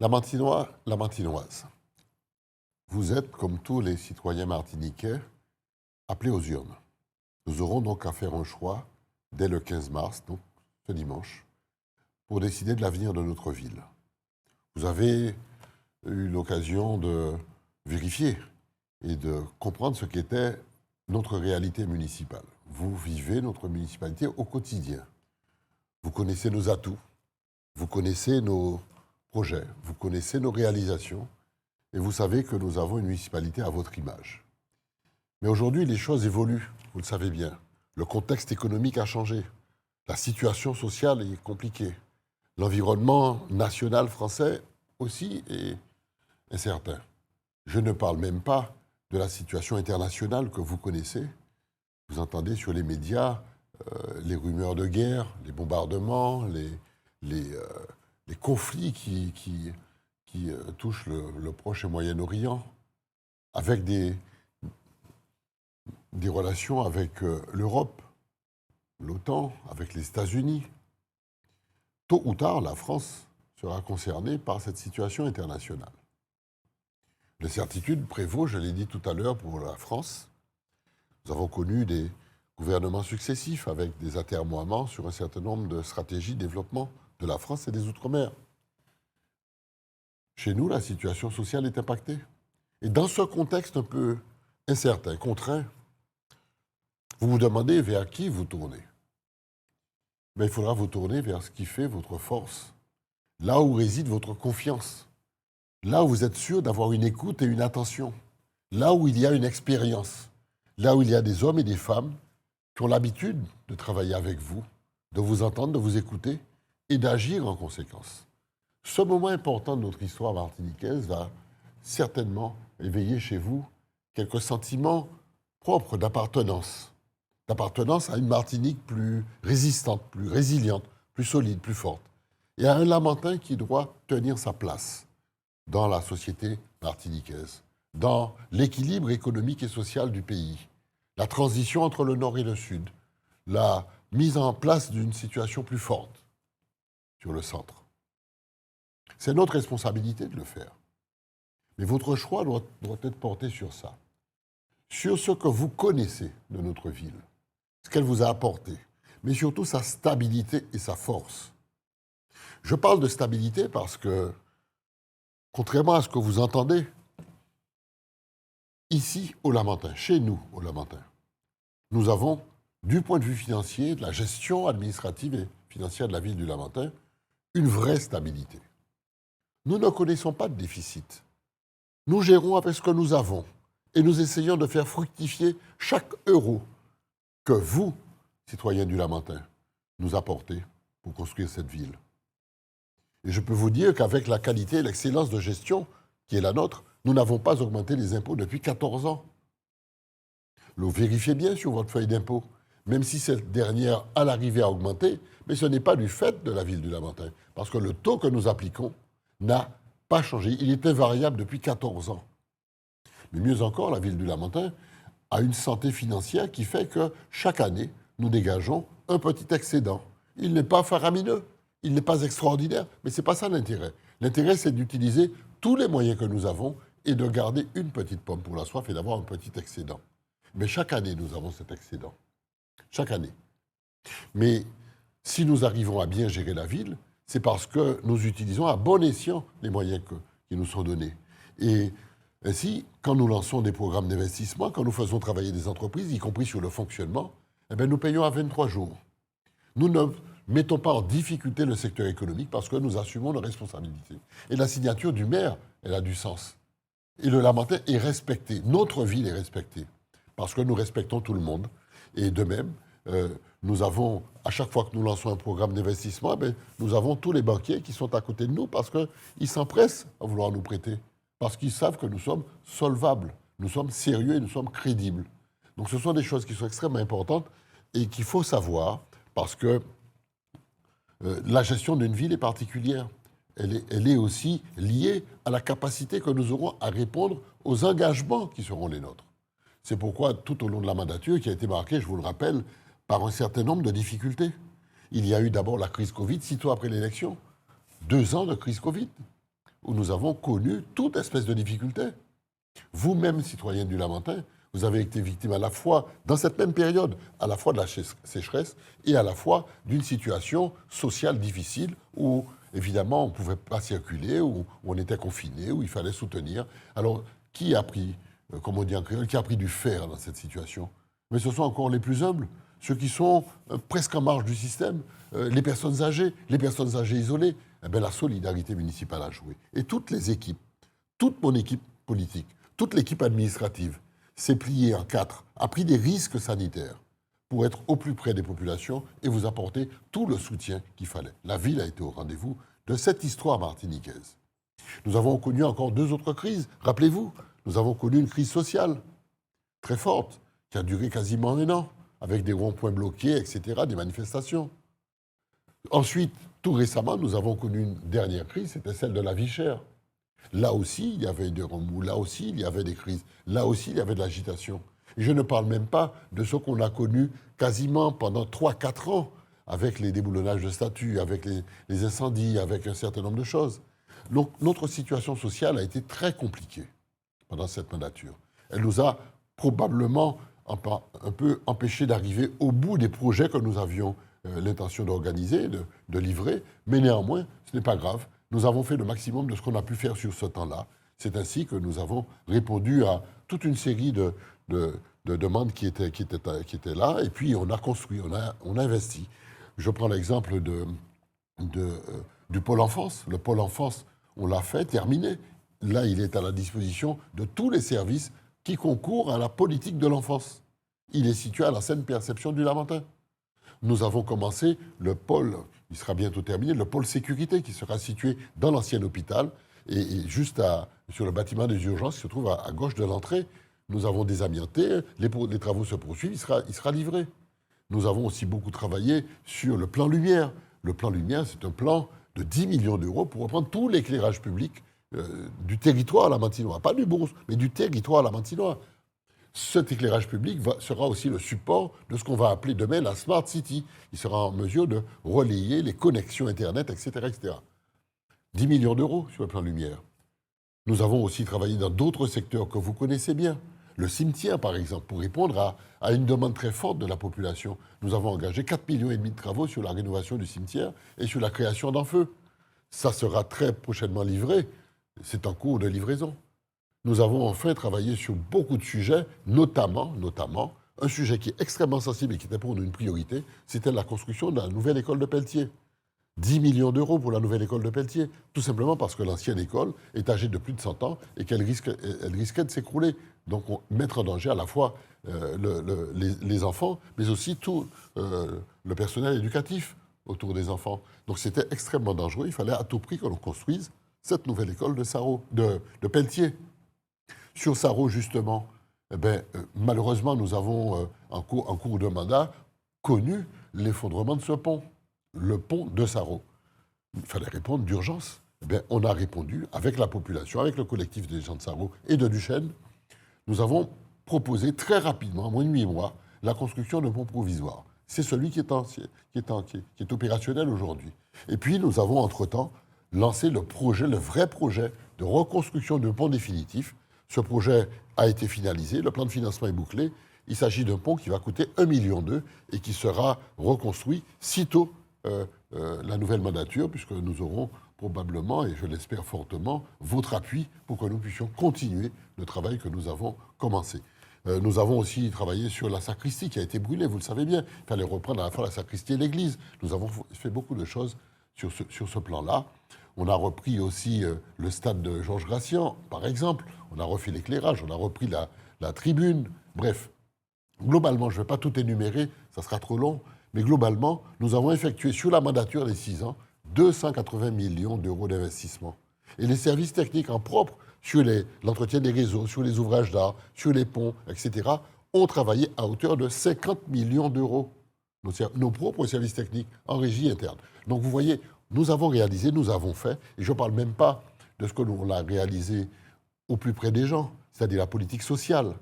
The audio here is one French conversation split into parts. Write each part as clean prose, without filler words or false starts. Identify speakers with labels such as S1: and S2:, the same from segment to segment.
S1: La Martinoise, vous êtes, comme tous les citoyens martiniquais, appelés aux urnes. Nous aurons donc à faire un choix dès le 15 mars, donc ce dimanche, pour décider de l'avenir de notre ville. Vous avez eu l'occasion de vérifier et de comprendre ce qu'était notre réalité municipale. Vous vivez notre municipalité au quotidien. Vous connaissez nos atouts, vous connaissez nos projets, vous connaissez nos réalisations, et vous savez que nous avons une municipalité à votre image. Mais aujourd'hui, les choses évoluent, vous le savez bien. Le contexte économique a changé. La situation sociale est compliquée. L'environnement national français aussi est incertain. Je ne parle même pas de la situation internationale que vous connaissez. Vous entendez sur les médias les rumeurs de guerre, les bombardements, les conflits qui touchent le Proche et Moyen-Orient, avec des relations avec l'Europe, l'OTAN, avec les États-Unis. Tôt ou tard, la France sera concernée par cette situation internationale. L'incertitude prévaut, je l'ai dit tout à l'heure, pour la France. Nous avons connu des gouvernements successifs avec des atermoiements sur un certain nombre de stratégies de développement de la France et des Outre-mer. Chez nous, la situation sociale est impactée. Et dans ce contexte un peu incertain, contraint, vous vous demandez vers qui vous tournez. Mais il faudra vous tourner vers ce qui fait votre force, là où réside votre confiance, là où vous êtes sûr d'avoir une écoute et une attention, là où il y a une expérience, là où il y a des hommes et des femmes qui ont l'habitude de travailler avec vous, de vous entendre, de vous écouter et d'agir en conséquence. Ce moment important de notre histoire martiniquaise va certainement éveiller chez vous quelques sentiments propres d'appartenance à une Martinique plus résistante, plus résiliente, plus solide, plus forte, et à un Lamentin qui doit tenir sa place dans la société martiniquaise, dans l'équilibre économique et social du pays, la transition entre le Nord et le Sud, la mise en place d'une situation plus forte sur le centre. C'est notre responsabilité de le faire. Mais votre choix doit être porté sur ça, sur ce que vous connaissez de notre ville, ce qu'elle vous a apporté, mais surtout sa stabilité et sa force. Je parle de stabilité parce que, contrairement à ce que vous entendez, ici au Lamentin, chez nous au Lamentin, nous avons, du point de vue financier, de la gestion administrative et financière de la ville du Lamentin, une vraie stabilité. Nous ne connaissons pas de déficit. Nous gérons avec ce que nous avons et nous essayons de faire fructifier chaque euro que vous, citoyens du Lamentin, nous apportez pour construire cette ville. Et je peux vous dire qu'avec la qualité et l'excellence de gestion qui est la nôtre, nous n'avons pas augmenté les impôts depuis 14 ans. Vous vérifiez bien sur votre feuille d'impôt, même si cette dernière, à l'arrivée, a augmenté, mais ce n'est pas du fait de la ville du Lamentin, parce que le taux que nous appliquons n'a pas changé. Il est invariable depuis 14 ans. Mais mieux encore, la ville du Lamentin a une santé financière qui fait que chaque année, nous dégageons un petit excédent. Il n'est pas faramineux, il n'est pas extraordinaire, mais ce n'est pas ça l'intérêt. L'intérêt, c'est d'utiliser tous les moyens que nous avons et de garder une petite pomme pour la soif et d'avoir un petit excédent. Mais chaque année, nous avons cet excédent. Chaque année. Mais si nous arrivons à bien gérer la ville, c'est parce que nous utilisons à bon escient les moyens qui nous sont donnés. Et ainsi, quand nous lançons des programmes d'investissement, quand nous faisons travailler des entreprises, y compris sur le fonctionnement, eh bien, nous payons à 23 jours. Nous ne mettons pas en difficulté le secteur économique parce que nous assumons nos responsabilités. Et la signature du maire, elle a du sens. Et le Lamentin est respecté. Notre ville est respectée parce que nous respectons tout le monde. Et de même, nous avons, à chaque fois que nous lançons un programme d'investissement, nous avons tous les banquiers qui sont à côté de nous parce qu'ils s'empressent à vouloir nous prêter. Parce qu'ils savent que nous sommes solvables, nous sommes sérieux et nous sommes crédibles. Donc ce sont des choses qui sont extrêmement importantes et qu'il faut savoir parce que la gestion d'une ville est particulière. Elle est aussi liée à la capacité que nous aurons à répondre aux engagements qui seront les nôtres. C'est pourquoi, tout au long de la mandature, qui a été marquée, je vous le rappelle, par un certain nombre de difficultés. Il y a eu d'abord la crise Covid, sitôt après l'élection. 2 ans de crise Covid. où nous avons connu toute espèce de difficulté. Vous-même, citoyen du Lamentin, vous avez été victime à la fois, dans cette même période, à la fois de la sécheresse et à la fois d'une situation sociale difficile où, évidemment, on ne pouvait pas circuler, où on était confiné, où il fallait soutenir. Alors, qui a pris, comme on dit en créole, qui a pris du fer dans cette situation? Mais ce sont encore les plus humbles, ceux qui sont presque en marge du système, les personnes âgées isolées. Eh bien, la solidarité municipale a joué. Et toutes les équipes, toute mon équipe politique, toute l'équipe administrative s'est pliée en quatre, a pris des risques sanitaires pour être au plus près des populations et vous apporter tout le soutien qu'il fallait. La ville a été au rendez-vous de cette histoire martiniquaise. Nous avons connu encore deux autres crises. Rappelez-vous, nous avons connu une crise sociale très forte qui a duré quasiment un an, avec des ronds-points bloqués, etc., des manifestations. Ensuite, tout récemment, nous avons connu une dernière crise, c'était celle de la vie chère. Là aussi, il y avait des remous, là aussi, il y avait des crises, là aussi, il y avait de l'agitation. Et je ne parle même pas de ce qu'on a connu quasiment pendant 3-4 ans, avec les déboulonnages de statuts, avec les incendies, avec un certain nombre de choses. Donc, notre situation sociale a été très compliquée pendant cette mandature. Elle nous a probablement un peu empêché d'arriver au bout des projets que nous avions l'intention d'organiser, de livrer, mais néanmoins, ce n'est pas grave. Nous avons fait le maximum de ce qu'on a pu faire sur ce temps-là. C'est ainsi que nous avons répondu à toute une série de demandes qui étaient là, et puis on a construit, on a investi. Je prends l'exemple du pôle enfance. Le pôle enfance, on l'a fait, terminé. Là, il est à la disposition de tous les services qui concourent à la politique de l'enfance. Il est situé à la Seine-Perception du Lamentin. Nous avons commencé le pôle, il sera bientôt terminé, le pôle sécurité qui sera situé dans l'ancien hôpital et juste sur le bâtiment des urgences qui se trouve à gauche de l'entrée. Nous avons désamianté, les travaux se poursuivent, il sera livré. Nous avons aussi beaucoup travaillé sur le plan lumière. Le plan lumière, c'est un plan de 10 millions d'euros pour reprendre tout l'éclairage public du territoire lamantinois. Pas du Brousse, mais du territoire lamantinois. Cet éclairage public sera aussi le support de ce qu'on va appeler demain la Smart City. Il sera en mesure de relayer les connexions Internet, etc., etc. 10 millions d'euros sur le plan lumière. Nous avons aussi travaillé dans d'autres secteurs que vous connaissez bien. Le cimetière, par exemple, pour répondre à une demande très forte de la population. Nous avons engagé 4,5 millions de travaux sur la rénovation du cimetière et sur la création d'un feu. Ça sera très prochainement livré. C'est en cours de livraison. Nous avons enfin travaillé sur beaucoup de sujets, notamment, un sujet qui est extrêmement sensible et qui était pour nous une priorité, c'était la construction de la nouvelle école de Pelletier. 10 millions d'euros pour la nouvelle école de Pelletier, tout simplement parce que l'ancienne école est âgée de plus de 100 ans et qu'elle risquait de s'écrouler. Donc mettre en danger à la fois les enfants, mais aussi tout le personnel éducatif autour des enfants. Donc c'était extrêmement dangereux, il fallait à tout prix que l'on construise cette nouvelle école de Pelletier. Sur Sarreau, justement, malheureusement, nous avons, en cours de mandat, connu l'effondrement de ce pont, le pont de Sarreau. Il fallait répondre d'urgence. On a répondu avec la population, avec le collectif des gens de Sarreau et de Duchesne. Nous avons proposé très rapidement, en moins de 8 mois, la construction d'un pont provisoire. C'est celui qui est opérationnel aujourd'hui. Et puis, nous avons, entre-temps, lancé le vrai projet de reconstruction d'un pont définitif. Ce projet a été finalisé, le plan de financement est bouclé. Il s'agit d'un pont qui va coûter 1,2 million et qui sera reconstruit sitôt la nouvelle mandature, puisque nous aurons probablement, et je l'espère fortement, votre appui pour que nous puissions continuer le travail que nous avons commencé. Nous avons aussi travaillé sur la sacristie qui a été brûlée, vous le savez bien. Il fallait reprendre à la fois la sacristie et l'église. Nous avons fait beaucoup de choses sur ce plan-là. On a repris aussi le stade de Georges Gracian, par exemple. On a refait l'éclairage, on a repris la tribune. Bref, globalement, je ne vais pas tout énumérer, ça sera trop long, mais globalement, nous avons effectué sur la mandature des 6 ans 280 millions d'euros d'investissement. Et les services techniques en propre sur l'entretien des réseaux, sur les ouvrages d'art, sur les ponts, etc., ont travaillé à hauteur de 50 millions d'euros. Nos propres services techniques en régie interne. Donc vous voyez, nous avons réalisé, nous avons fait, et je ne parle même pas de ce que l'on a réalisé au plus près des gens, c'est-à-dire la politique sociale,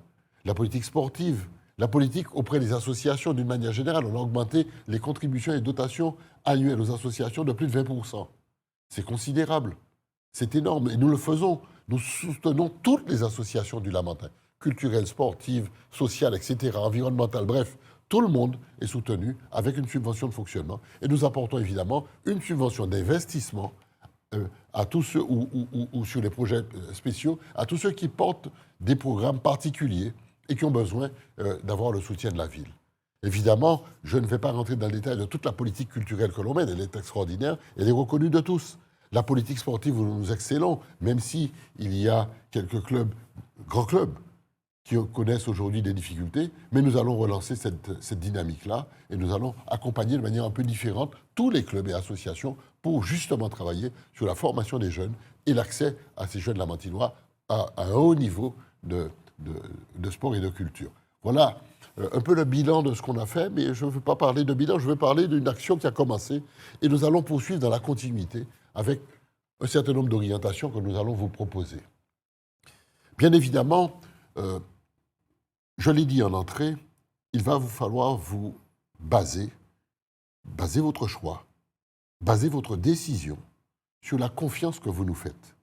S1: la politique sportive, la politique auprès des associations d'une manière générale. On a augmenté les contributions et dotations annuelles aux associations de plus de 20%. C'est considérable. C'est énorme et nous le faisons. Nous soutenons toutes les associations du Lamentin, culturelles, sportives, sociales, etc., environnementales, bref, tout le monde est soutenu avec une subvention de fonctionnement. Et nous apportons évidemment une subvention d'investissement à tous ceux, ou sur les projets spéciaux, à tous ceux qui portent des programmes particuliers et qui ont besoin d'avoir le soutien de la ville. Évidemment, je ne vais pas rentrer dans le détail de toute la politique culturelle que l'on mène, elle est extraordinaire, elle est reconnue de tous. La politique sportive, où nous excellons, même si il y a quelques clubs, grands clubs, qui connaissent aujourd'hui des difficultés, mais nous allons relancer cette dynamique-là et nous allons accompagner de manière un peu différente tous les clubs et associations pour justement travailler sur la formation des jeunes et l'accès à ces jeunes lamantinois à un haut niveau de sport et de culture. Voilà un peu le bilan de ce qu'on a fait, mais je ne veux pas parler de bilan, je veux parler d'une action qui a commencé et nous allons poursuivre dans la continuité avec un certain nombre d'orientations que nous allons vous proposer. Bien évidemment, je l'ai dit en entrée, il va vous falloir vous baser votre choix, baser votre décision sur la confiance que vous nous faites.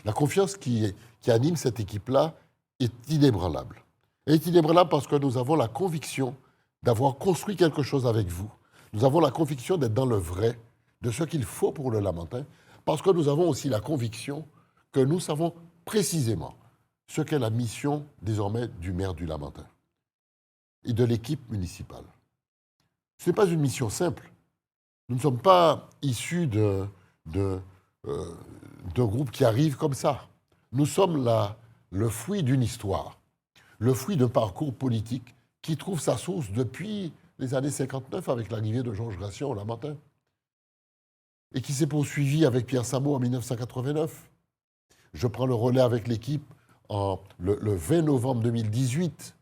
S1: La confiance qui anime cette équipe-là est inébranlable. Elle est inébranlable parce que nous avons la conviction d'avoir construit quelque chose avec vous. Nous avons la conviction d'être dans le vrai, de ce qu'il faut pour le Lamentin, parce que nous avons aussi la conviction que nous savons précisément ce qu'est la mission désormais du maire du Lamentin et de l'équipe municipale. Ce n'est pas une mission simple. Nous ne sommes pas issus d'un groupe qui arrive comme ça. Nous sommes le fruit d'une histoire, le fruit d'un parcours politique qui trouve sa source depuis les années 59 avec l'arrivée de Georges Gratien au Lamentin et qui s'est poursuivi avec Pierre Samo en 1989. Je prends le relais avec l'équipe le 20 novembre 2018.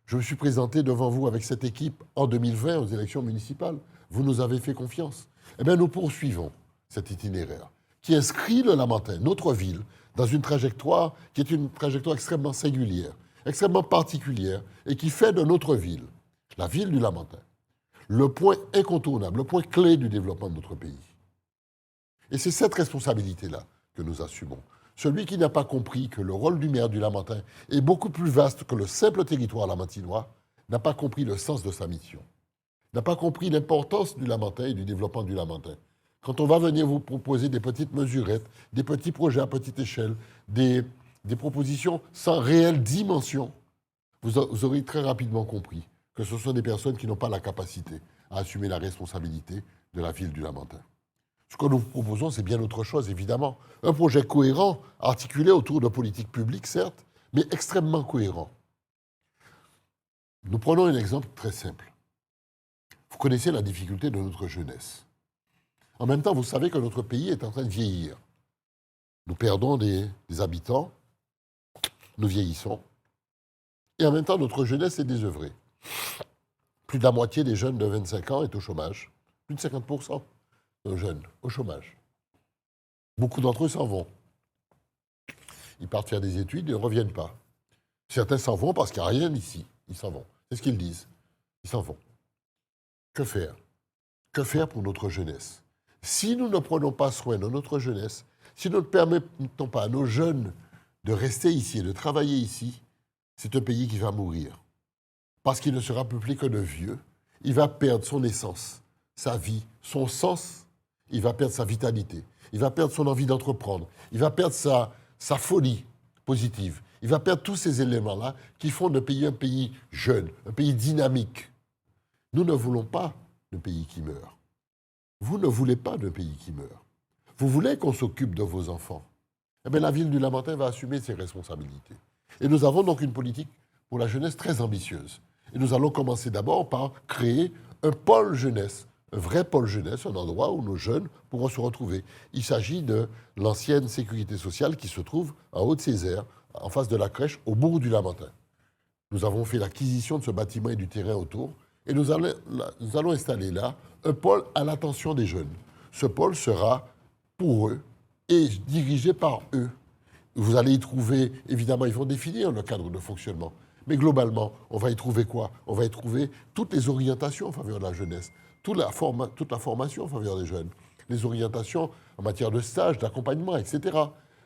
S1: Je me suis présenté devant vous avec cette équipe en 2020 aux élections municipales. Vous nous avez fait confiance. Eh bien, nous poursuivons cet itinéraire qui inscrit le Lamentin, notre ville, dans une trajectoire qui est une trajectoire extrêmement singulière, extrêmement particulière et qui fait de notre ville, la ville du Lamentin, le point incontournable, le point clé du développement de notre pays. Et c'est cette responsabilité-là que nous assumons. Celui qui n'a pas compris que le rôle du maire du Lamentin est beaucoup plus vaste que le simple territoire lamantinois n'a pas compris le sens de sa mission, n'a pas compris l'importance du Lamentin et du développement du Lamentin. Quand on va venir vous proposer des petites mesurettes, des petits projets à petite échelle, des propositions sans réelle dimension, vous aurez très rapidement compris que ce sont des personnes qui n'ont pas la capacité à assumer la responsabilité de la ville du Lamentin. Ce que nous vous proposons, c'est bien autre chose, évidemment. Un projet cohérent, articulé autour de politiques publiques, certes, mais extrêmement cohérent. Nous prenons un exemple très simple. Vous connaissez la difficulté de notre jeunesse. En même temps, vous savez que notre pays est en train de vieillir. Nous perdons des habitants, nous vieillissons, et en même temps, notre jeunesse est désœuvrée. Plus de la moitié des jeunes de 25 ans est au chômage, plus de 50%. Nos jeunes au chômage. Beaucoup d'entre eux s'en vont. Ils partent faire des études et ne reviennent pas. Certains s'en vont parce qu'il n'y a rien ici. Ils s'en vont. C'est ce qu'ils disent. Ils s'en vont. Que faire? Que faire pour notre jeunesse? Si nous ne prenons pas soin de notre jeunesse, si nous ne permettons pas à nos jeunes de rester ici et de travailler ici, c'est un pays qui va mourir. Parce qu'il ne sera peuplé que de vieux. Il va perdre son essence, sa vie, son sens. Il va perdre sa vitalité, il va perdre son envie d'entreprendre, il va perdre sa folie positive, il va perdre tous ces éléments-là qui font de pays un pays jeune, un pays dynamique. Nous ne voulons pas d'un pays qui meurt. Vous ne voulez pas d'un pays qui meurt. Vous voulez qu'on s'occupe de vos enfants. Eh bien, la ville du Lamentin va assumer ses responsabilités. Et nous avons donc une politique pour la jeunesse très ambitieuse. Et nous allons commencer d'abord par créer un pôle jeunesse, un vrai pôle jeunesse, un endroit où nos jeunes pourront se retrouver. Il s'agit de l'ancienne sécurité sociale qui se trouve en Haute-Césaire, en face de la crèche, au bourg du Lamentin. Nous avons fait l'acquisition de ce bâtiment et du terrain autour, et nous allons installer là un pôle à l'attention des jeunes. Ce pôle sera pour eux et dirigé par eux. Vous allez y trouver, évidemment, ils vont définir le cadre de fonctionnement, mais globalement, on va y trouver quoi? On va y trouver toutes les orientations en faveur de la jeunesse, toute la formation en faveur des jeunes, les orientations en matière de stage, d'accompagnement, etc.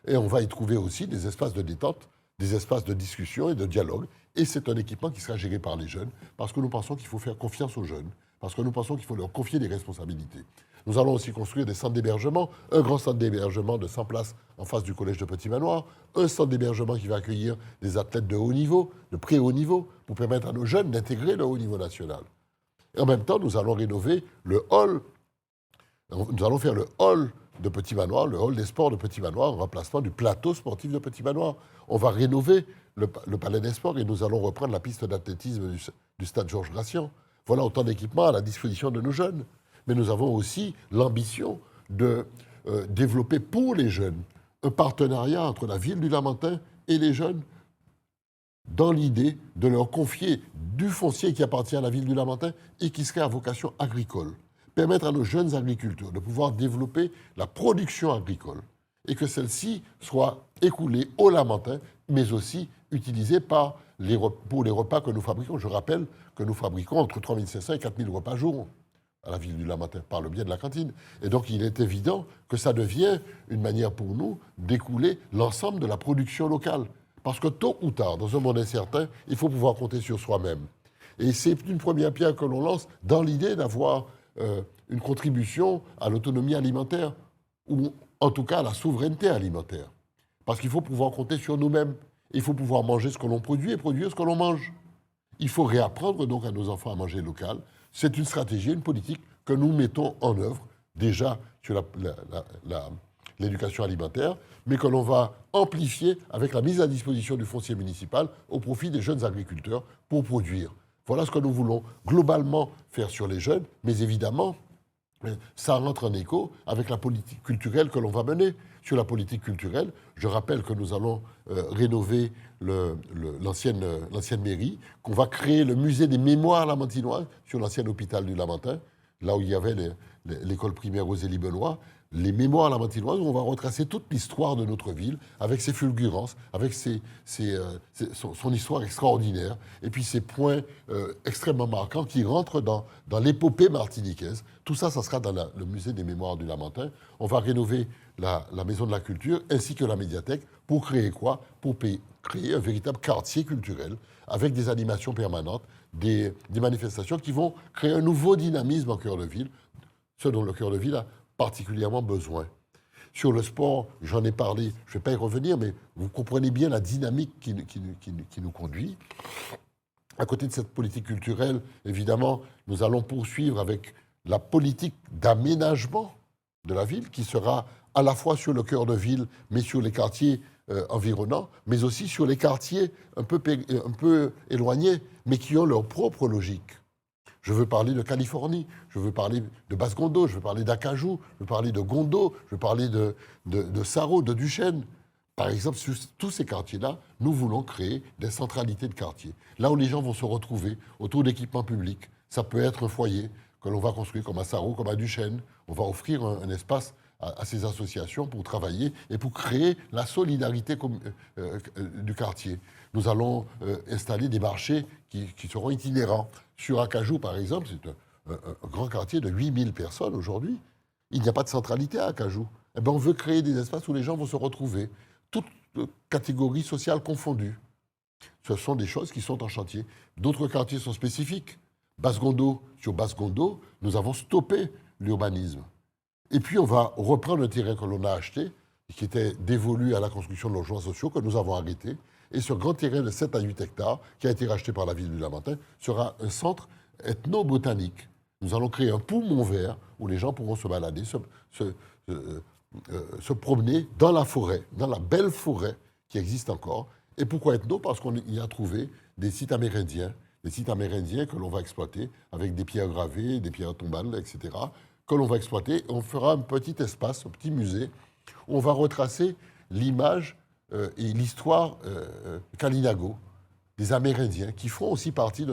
S1: Et on va y trouver aussi des espaces de détente, des espaces de discussion et de dialogue. Et c'est un équipement qui sera géré par les jeunes, parce que nous pensons qu'il faut faire confiance aux jeunes, parce que nous pensons qu'il faut leur confier des responsabilités. Nous allons aussi construire des centres d'hébergement, un grand centre d'hébergement de 100 places en face du collège de Petit-Manoir, un centre d'hébergement qui va accueillir des athlètes de haut niveau, de très haut niveau, pour permettre à nos jeunes d'intégrer le haut niveau national. Et en même temps, nous allons rénover le hall, nous allons faire le hall de Petit-Manoir, le hall des sports de Petit-Manoir, en remplacement du plateau sportif de Petit-Manoir. On va rénover le palais des sports et nous allons reprendre la piste d'athlétisme du stade Georges Gratien. Voilà autant d'équipements à la disposition de nos jeunes. Mais nous avons aussi l'ambition de développer pour les jeunes un partenariat entre la ville du Lamentin et les jeunes dans l'idée de leur confier du foncier qui appartient à la ville du Lamentin et qui serait à vocation agricole. Permettre à nos jeunes agriculteurs de pouvoir développer la production agricole et que celle-ci soit écoulée au Lamentin, mais aussi utilisée pour les repas que nous fabriquons. Je rappelle que nous fabriquons entre 3500 et 4000 repas jour à la ville du Lamentin, par le biais de la cantine. Et donc, il est évident que ça devient une manière pour nous d'écouler l'ensemble de la production locale. Parce que tôt ou tard, dans un monde incertain, il faut pouvoir compter sur soi-même. Et c'est une première pierre que l'on lance dans l'idée d'avoir une contribution à l'autonomie alimentaire, ou en tout cas à la souveraineté alimentaire. Parce qu'il faut pouvoir compter sur nous-mêmes. Il faut pouvoir manger ce que l'on produit et produire ce que l'on mange. Il faut réapprendre donc à nos enfants à manger local. C'est une stratégie, une politique que nous mettons en œuvre déjà sur l'éducation alimentaire, mais que l'on va amplifier avec la mise à disposition du foncier municipal au profit des jeunes agriculteurs pour produire. Voilà ce que nous voulons globalement faire sur les jeunes, mais évidemment, ça rentre en écho avec la politique culturelle que l'on va mener. Sur la politique culturelle, je rappelle que nous allons rénover l'ancienne mairie, qu'on va créer le musée des mémoires lamantinoises sur l'ancien hôpital du Lamentin, là où il y avait l'école primaire Rosélie Benoît. Les mémoires lamantinoises, où on va retracer toute l'histoire de notre ville, avec ses fulgurances, avec son histoire extraordinaire, et puis ses points extrêmement marquants qui rentrent dans l'épopée martiniquaise. Tout ça, ça sera dans le musée des mémoires du Lamentin. On va rénover la maison de la culture ainsi que la médiathèque pour créer quoi? Pour créer un véritable quartier culturel avec des animations permanentes, des manifestations qui vont créer un nouveau dynamisme en cœur de ville, ce dont le cœur de ville a particulièrement besoin. Sur le sport, j'en ai parlé, je ne vais pas y revenir, mais vous comprenez bien la dynamique qui nous conduit. À côté de cette politique culturelle, évidemment, nous allons poursuivre avec la politique d'aménagement de la ville, qui sera à la fois sur le cœur de ville, mais sur les quartiers environnants, mais aussi sur les quartiers un peu éloignés, mais qui ont leur propre logique. Je veux parler de Californie, je veux parler de Basse-Gondo, je veux parler d'Acajou, je veux parler de Gondo, je veux parler de Sarro, de Duchesne. Par exemple, sur tous ces quartiers-là, nous voulons créer des centralités de quartiers. Là où les gens vont se retrouver autour d'équipements publics. Ça peut être un foyer que l'on va construire comme à Sarro, comme à Duchesne. On va offrir un espace à ces associations pour travailler et pour créer la solidarité du quartier. Nous allons installer des marchés qui seront itinérants. Sur Acajou, par exemple, c'est un grand quartier de 8000 personnes aujourd'hui. Il n'y a pas de centralité à Acajou. Eh bien, on veut créer des espaces où les gens vont se retrouver, toutes catégories sociales confondues. Ce sont des choses qui sont en chantier. D'autres quartiers sont spécifiques. Basse-Gondo, sur Basse-Gondo, nous avons stoppé l'urbanisme. Et puis, on va reprendre le terrain que l'on a acheté, qui était dévolu à la construction de logements sociaux, que nous avons arrêté. Et ce grand terrain de 7 à 8 hectares, qui a été racheté par la ville du Lamentin, sera un centre ethnobotanique. Nous allons créer un poumon vert où les gens pourront se balader, se promener dans la forêt, dans la belle forêt qui existe encore. Et pourquoi ethno? Parce qu'on y a trouvé des sites amérindiens que l'on va exploiter avec des pierres gravées, des pierres tombales, etc., que l'on va exploiter. On fera un petit espace, un petit musée, où on va retracer l'image et l'histoire Kalinago, des Amérindiens, qui font aussi partie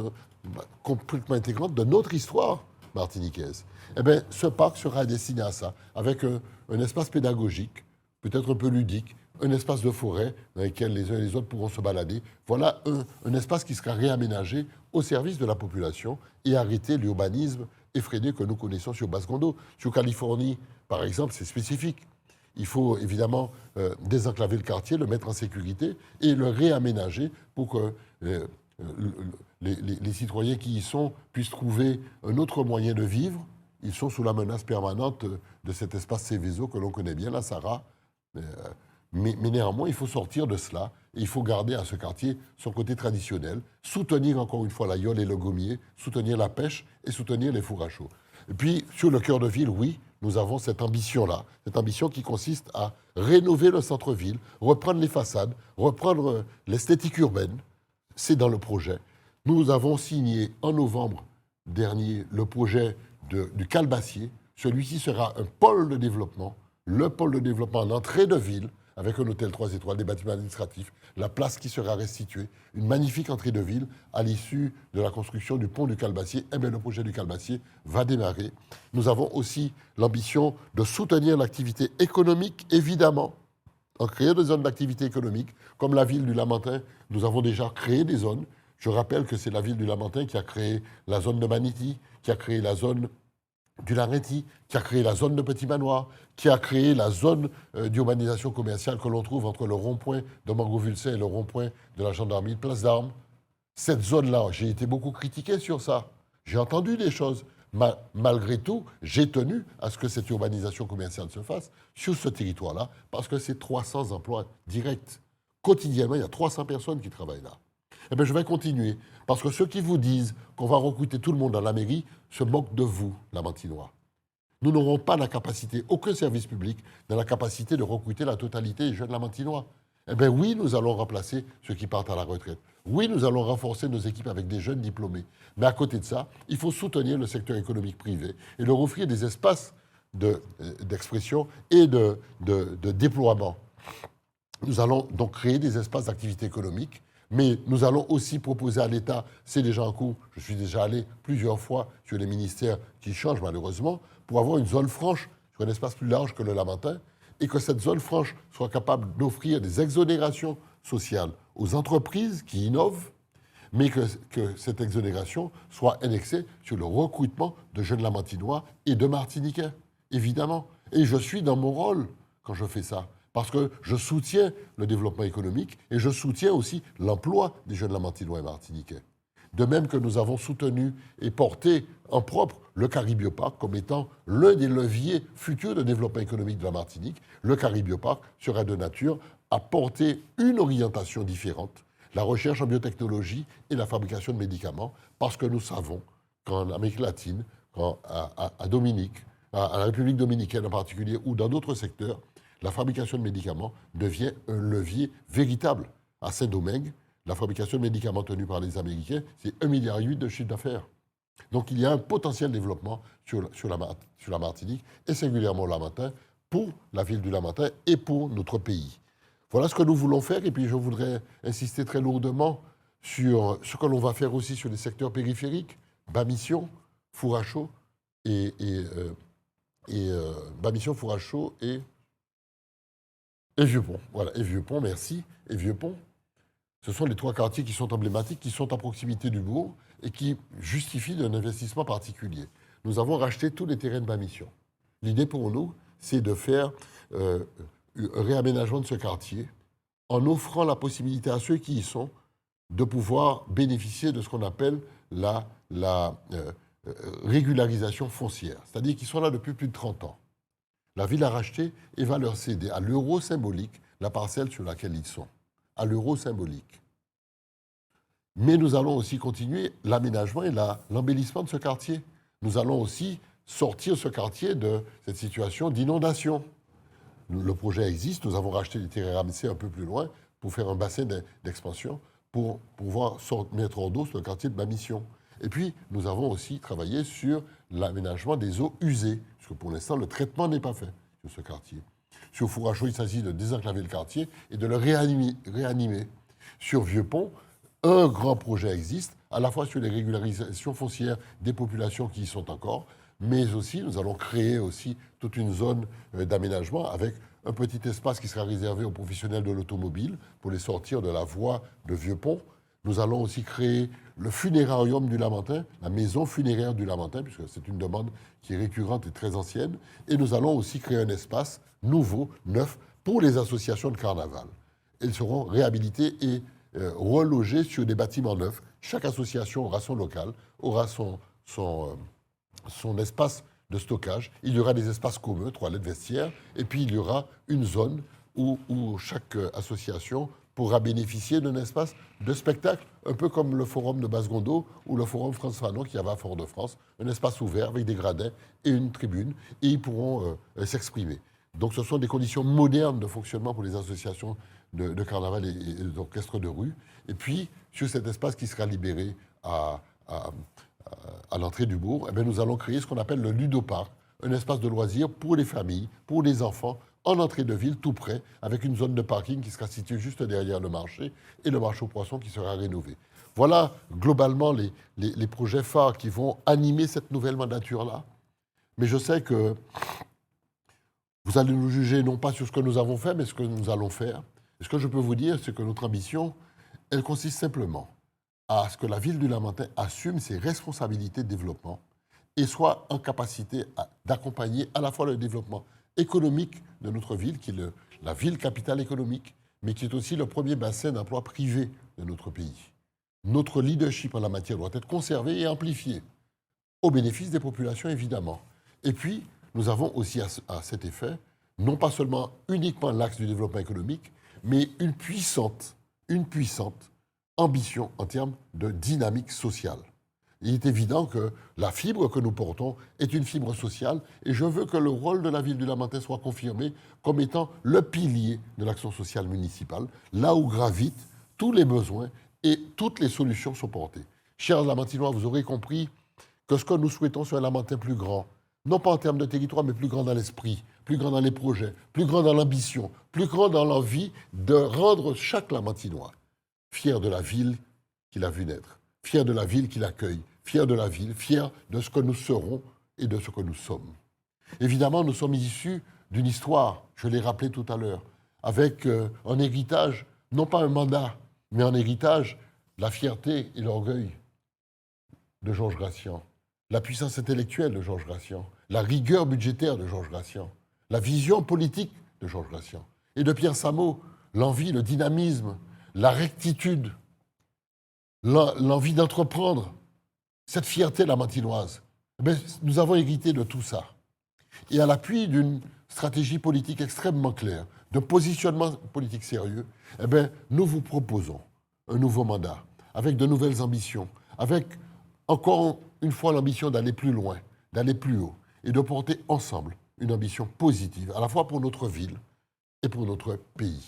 S1: complètement intégrante de notre histoire martiniquaise. Eh bien, ce parc sera destiné à ça, avec un espace pédagogique, peut-être un peu ludique, un espace de forêt dans lequel les uns et les autres pourront se balader. Voilà un espace qui sera réaménagé au service de la population et arrêter l'urbanisme effrénés que nous connaissons sur Basse-Gondo. Sur Californie, par exemple, c'est spécifique. Il faut évidemment désenclaver le quartier, le mettre en sécurité et le réaménager pour que les citoyens qui y sont puissent trouver un autre moyen de vivre. Ils sont sous la menace permanente de cet espace Céveso que l'on connaît bien, la Sarah. Mais néanmoins, il faut sortir de cela et il faut garder à ce quartier son côté traditionnel, soutenir encore une fois la Yole et le Gommier, soutenir la pêche et soutenir les fours à chaud. Et puis, sur le cœur de ville, oui, nous avons cette ambition-là, cette ambition qui consiste à rénover le centre-ville, reprendre les façades, reprendre l'esthétique urbaine. C'est dans le projet. Nous avons signé en novembre dernier le projet du Calbassier. Celui-ci sera un pôle de développement, le pôle de développement en entrée de ville, avec un hôtel 3 étoiles, des bâtiments administratifs, la place qui sera restituée, une magnifique entrée de ville à l'issue de la construction du pont du Calbassier. Eh bien, le projet du Calbassier va démarrer. Nous avons aussi l'ambition de soutenir l'activité économique, évidemment, en créant des zones d'activité économique, comme la ville du Lamentin. Nous avons déjà créé des zones. Je rappelle que c'est la ville du Lamentin qui a créé la zone de Maniti, qui a créé la zone du Larentie, qui a créé la zone de Petit Manoir, qui a créé la zone d'urbanisation commerciale que l'on trouve entre le rond-point de Mangovulsin et le rond-point de la gendarmerie de Place d'Armes. Cette zone-là, j'ai été beaucoup critiqué sur ça. J'ai entendu des choses. Malgré tout, j'ai tenu à ce que cette urbanisation commerciale se fasse sur ce territoire-là, parce que c'est 300 emplois directs. Quotidiennement, il y a 300 personnes qui travaillent là. Eh bien, je vais continuer, parce que ceux qui vous disent qu'on va recruter tout le monde dans la mairie se moquent de vous, Lamantinois. Nous n'aurons pas la capacité, aucun service public n'a la capacité de recruter la totalité des jeunes Lamantinois. Eh bien oui, nous allons remplacer ceux qui partent à la retraite. Oui, nous allons renforcer nos équipes avec des jeunes diplômés. Mais à côté de ça, il faut soutenir le secteur économique privé et leur offrir des espaces d'expression et de déploiement. Nous allons donc créer des espaces d'activité économique, mais nous allons aussi proposer à l'État, c'est déjà en cours, je suis déjà allé plusieurs fois sur les ministères qui changent malheureusement, pour avoir une zone franche sur un espace plus large que le Lamentin, et que cette zone franche soit capable d'offrir des exonérations sociales aux entreprises qui innovent, mais que cette exonération soit indexée sur le recrutement de jeunes Lamantinois et de Martiniquais, évidemment. Et je suis dans mon rôle quand je fais ça, parce que je soutiens le développement économique et je soutiens aussi l'emploi des jeunes Lamantinois et Martiniquais. De même que nous avons soutenu et porté en propre le Caribioparc comme étant l'un des leviers futurs de développement économique de la Martinique. Le Caribioparc sera de nature à porter une orientation différente, la recherche en biotechnologie et la fabrication de médicaments, parce que nous savons qu'en Amérique latine, à Dominique, à la République dominicaine en particulier, ou dans d'autres secteurs, la fabrication de médicaments devient un levier véritable. À Saint-Domingue, la fabrication de médicaments tenue par les Américains, c'est 1,8 milliard de chiffre d'affaires. Donc il y a un potentiel développement sur la Martinique, et singulièrement au Lamentin, pour la ville du Lamentin et pour notre pays. Voilà ce que nous voulons faire, et puis je voudrais insister très lourdement sur ce que l'on va faire aussi sur les secteurs périphériques, Bas-Mission, Four à Chaud Bas-Mission, Four à Chaud et Vieux-Pont. Voilà, et Vieux-Pont, merci. Et Vieux-Pont, ce sont les 3 quartiers qui sont emblématiques, qui sont à proximité du bourg et qui justifient d'un investissement particulier. Nous avons racheté tous les terrains de Bas-Mission. L'idée pour nous, c'est de faire un réaménagement de ce quartier en offrant la possibilité à ceux qui y sont de pouvoir bénéficier de ce qu'on appelle la régularisation foncière. C'est-à-dire qu'ils sont là depuis plus de 30 ans. La ville a racheté et va leur céder à l'euro symbolique la parcelle sur laquelle ils sont. À l'euro symbolique. Mais nous allons aussi continuer l'aménagement et l'embellissement de ce quartier. Nous allons aussi sortir ce quartier de cette situation d'inondation. Le projet existe, nous avons racheté des terrains ramassés un peu plus loin pour faire un bassin d'expansion pour pouvoir mettre en dos le quartier de Bas-Mission. Et puis, nous avons aussi travaillé sur l'aménagement des eaux usées, parce que pour l'instant, le traitement n'est pas fait sur ce quartier. Sur Four à Chaud, il s'agit de désenclaver le quartier et de le réanimer. Sur Vieux-Pont, un grand projet existe, à la fois sur les régularisations foncières des populations qui y sont encore, mais aussi, nous allons créer aussi toute une zone d'aménagement avec un petit espace qui sera réservé aux professionnels de l'automobile pour les sortir de la voie de Vieux-Pont, Nous allons aussi créer le funérarium du Lamentin, la maison funéraire du Lamentin, puisque c'est une demande qui est récurrente et très ancienne. Et nous allons aussi créer un espace nouveau, neuf, pour les associations de carnaval. Elles seront réhabilitées et relogées sur des bâtiments neufs. Chaque association aura son local, aura son espace de stockage. Il y aura des espaces communs, toilettes, vestiaires, et puis il y aura une zone où chaque association pourra bénéficier d'un espace de spectacle, un peu comme le forum de Basse-Gondo ou le forum France Fanon qui y avait à Fort-de-France, un espace ouvert avec des gradins et une tribune, et ils pourront s'exprimer. Donc ce sont des conditions modernes de fonctionnement pour les associations de carnaval et d'orchestre de rue. Et puis, sur cet espace qui sera libéré à l'entrée du bourg, eh bien, nous allons créer ce qu'on appelle le Ludoparc, un espace de loisirs pour les familles, pour les enfants, en entrée de ville, tout près, avec une zone de parking qui sera située juste derrière le marché et le marché aux poissons qui sera rénové. Voilà globalement les projets phares qui vont animer cette nouvelle mandature-là. Mais je sais que vous allez nous juger non pas sur ce que nous avons fait, mais ce que nous allons faire. Et ce que je peux vous dire, c'est que notre ambition, elle consiste simplement à ce que la ville du Lamentin assume ses responsabilités de développement et soit en capacité d'accompagner à la fois le développement économique de notre ville, qui est la ville capitale économique, mais qui est aussi le premier bassin d'emploi privé de notre pays. Notre leadership en la matière doit être conservé et amplifié, au bénéfice des populations évidemment. Et puis, nous avons aussi à cet effet, non pas seulement uniquement l'axe du développement économique, mais une puissante ambition en termes de dynamique sociale. Il est évident que la fibre que nous portons est une fibre sociale et je veux que le rôle de la ville du Lamentin soit confirmé comme étant le pilier de l'action sociale municipale, là où gravitent tous les besoins et toutes les solutions sont portées. Chers Lamentinois, vous aurez compris que ce que nous souhaitons, c'est un Lamentin plus grand, non pas en termes de territoire, mais plus grand dans l'esprit, plus grand dans les projets, plus grand dans l'ambition, plus grand dans l'envie de rendre chaque Lamentinois fier de la ville qu'il a vu naître, fier de la ville qu'il accueille, fier de la ville, fier de ce que nous serons et de ce que nous sommes. Évidemment, nous sommes issus d'une histoire, je l'ai rappelé tout à l'heure, avec en héritage, non pas un mandat, mais en héritage, la fierté et l'orgueil de Georges Gracian, la puissance intellectuelle de Georges Gracian, la rigueur budgétaire de Georges Gracian, la vision politique de Georges Gracian, et de Pierre Samo, l'envie, le dynamisme, la rectitude, l'envie d'entreprendre, cette fierté lamentinoise. Nous avons hérité de tout ça. Et à l'appui d'une stratégie politique extrêmement claire, d'un positionnement politique sérieux, nous vous proposons un nouveau mandat, avec de nouvelles ambitions, avec encore une fois l'ambition d'aller plus loin, d'aller plus haut, et de porter ensemble une ambition positive, à la fois pour notre ville et pour notre pays.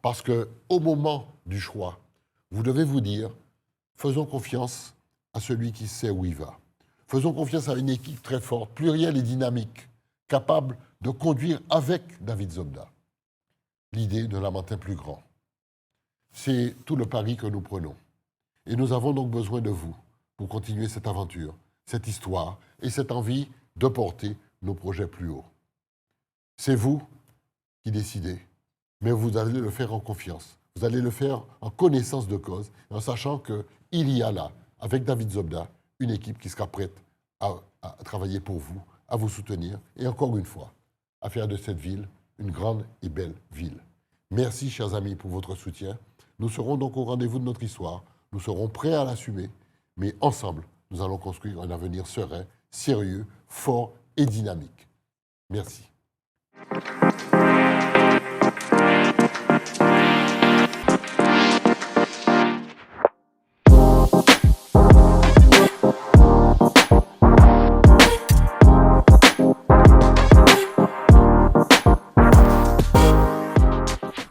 S1: Parce qu'au moment du choix, vous devez vous dire, faisons confiance à celui qui sait où il va. Faisons confiance à une équipe très forte, plurielle et dynamique, capable de conduire avec David Zobda l'idée d'un Lamentin plus grand. C'est tout le pari que nous prenons. Et nous avons donc besoin de vous pour continuer cette aventure, cette histoire et cette envie de porter nos projets plus haut. C'est vous qui décidez, mais vous allez le faire en confiance. Vous allez le faire en connaissance de cause, en sachant qu'il y a là, avec David Zobda, une équipe qui sera prête à travailler pour vous, à vous soutenir et encore une fois, à faire de cette ville une grande et belle ville. Merci, chers amis, pour votre soutien. Nous serons donc au rendez-vous de notre histoire. Nous serons prêts à l'assumer, mais ensemble, nous allons construire un avenir serein, sérieux, fort et dynamique. Merci.